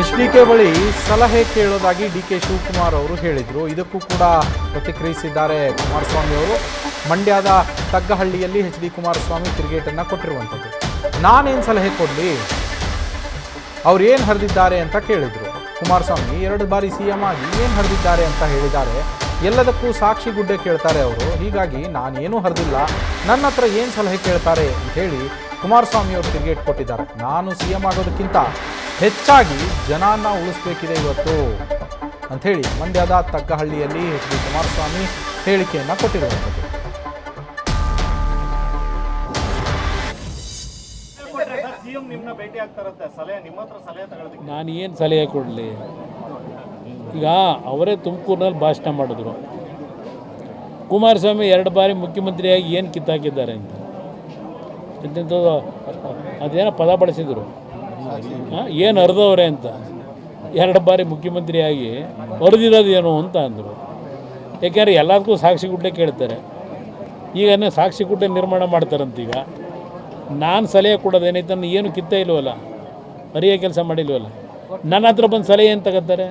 HDK ಬಳಿ ಸಲಹೆ ಕೇಳೋದಾಗಿ DK Shivakumar ಅವರು ಹೇಳಿದರು. ಇದಕ್ಕೂ ಕೂಡ ಪ್ರತಿಕ್ರಿಯಿಸಿದ್ದಾರೆ ಕುಮಾರಸ್ವಾಮಿ ಅವರು. ಮಂಡ್ಯದ ತಗ್ಗಹಳ್ಳಿಯಲ್ಲಿ HD ಕುಮಾರಸ್ವಾಮಿ ತಿರುಗೇಟನ್ನು ಕೊಟ್ಟಿರುವಂಥದ್ದು. ನಾನೇನು ಸಲಹೆ ಕೊಡಲಿ, ಅವ್ರು ಏನು ಹರಿದಿದ್ದಾರೆ ಅಂತ ಕೇಳಿದರು. ಕುಮಾರಸ್ವಾಮಿ 2 ಬಾರಿ CM ಆಗಿ ಏನು ಹರಿದಿದ್ದಾರೆ ಅಂತ ಹೇಳಿದ್ದಾರೆ. ಎಲ್ಲದಕ್ಕೂ ಸಾಕ್ಷಿ ಗುಡ್ಡೆ ಕೇಳ್ತಾರೆ ಅವರು. ಹೀಗಾಗಿ ನಾನೇನೂ ಹರಿದಿಲ್ಲ, ನನ್ನ ಹತ್ರ ಏನು ಸಲಹೆ ಕೇಳ್ತಾರೆ ಅಂಥೇಳಿ ಕುಮಾರಸ್ವಾಮಿ ಅವರು ತಿರುಗೇಟ್ ಕೊಟ್ಟಿದ್ದಾರೆ. ನಾನು CM ಆಗೋದಕ್ಕಿಂತ ಹೆಚ್ಚಾಗಿ ಜನನ ಉಳಿಸ್ಬೇಕಿದೆ ಇವತ್ತು ಅಂಥೇಳಿ ಮಂಡ್ಯದ ತಗ್ಗಹಳ್ಳಿಯಲ್ಲಿ HD ಕುಮಾರಸ್ವಾಮಿ ಹೇಳಿಕೆಯನ್ನು ಕೊಟ್ಟಿರುವಂಥದ್ದು. ನಾನು ಏನು ಸಲಹೆ ಕೊಡಲಿ? ಈಗ ಅವರೇ ತುಮಕೂರಿನಲ್ಲಿ ಭಾಷಣ ಮಾಡಿದ್ರು. ಕುಮಾರಸ್ವಾಮಿ 2 ಬಾರಿ ಮುಖ್ಯಮಂತ್ರಿಯಾಗಿ ಏನು ಕಿತ್ತಾಕಿದ್ದಾರೆ ಅಂತ ಅದೇನೋ ಪದ ಬಳಸಿದರು. ಏನು ಹರಿದವ್ರೆ ಅಂತ. 2 ಬಾರಿ ಮುಖ್ಯಮಂತ್ರಿಯಾಗಿ ಹರಿದಿರೋದೇನು ಅಂತ ಅಂದರು. ಯಾಕೆಂದರೆ ಎಲ್ಲದಕ್ಕೂ ಸಾಕ್ಷಿ ಗುಡ್ಡೆ ಕೇಳ್ತಾರೆ. ಈಗ ಸಾಕ್ಷಿ ಗುಡ್ಡೆ ನಿರ್ಮಾಣ ಮಾಡ್ತಾರಂತೀಗ. ನಾನು ಸಲಹೆ ಕೊಡೋದೇನೈತೆ, ನಾನು ಏನು ಕಿತ್ತ ಇಲ್ವಲ್ಲ, ಹರಿಯೋ ಕೆಲಸ ಮಾಡಿಲ್ವಲ್ಲ. ನನ್ನ ಹತ್ರ ಬಂದು ಸಲಹೆ ಏನು ತಗೋತಾರೆ?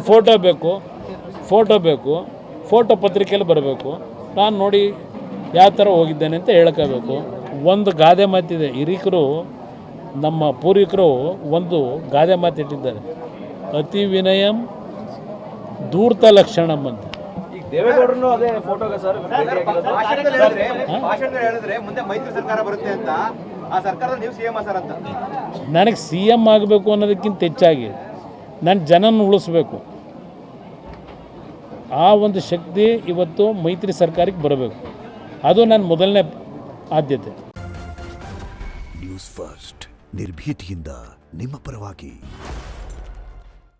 ಫೋಟೋ ಬೇಕು, ಫೋಟೋ ಪತ್ರಿಕೆಯಲ್ಲಿ ಬರಬೇಕು. ನಾನು ನೋಡಿ ಯಾವ ಥರ ಹೋಗಿದ್ದೇನೆ ಅಂತ ಹೇಳ್ಕೋಬೇಕು. ಒಂದು ಗಾದೆ ಮಾತಿದೆ, ಹಿರಿಕರು ನಮ್ಮ ಪೂರ್ವಿಕರು ಒಂದು ಗಾದೆ ಮಾತಿಟ್ಟಿದ್ದಾರೆ, ಅತಿ ವಿನಯಂ ಧೂರ್ತ ಲಕ್ಷಣಂ ಅಂತ. ದೇವೇಗೌಡರು ಅದೇ ಫೋಟೋಗೆ ಸರ್ ಭಾಷಣದಲ್ಲಿ ಹೇಳಿದ್ರೆ ಮುಂದೆ ಮೈತ್ರಿ ಸರ್ಕಾರ ಬರುತ್ತೆ ಅಂತ, ಆ ಸರ್ಕಾರದ ನೀವು CM ಸರ್ ಅಂತ. ನನಗೆ CM ಆಗಬೇಕು ಅನ್ನೋದಕ್ಕಿಂತ ಹೆಚ್ಚಾಗಿ ನಾನು ಜನನ ಉಳಿಸ್ಬೇಕು. ಆ ಒಂದು ಶಕ್ತಿ ಇವತ್ತು ಮೈತ್ರಿ ಸರ್ಕಾರಕ್ಕೆ ಬರಬೇಕು. ಅದು ನನ್ನ ಮೊದಲನೇ ಆದ್ಯತೆ. ನ್ಯೂಸ್ ಫಸ್ಟ್ ನಿರ್ಭೀತಿಯಿಂದ ನಿಮ್ಮ ಪರವಾಗಿ.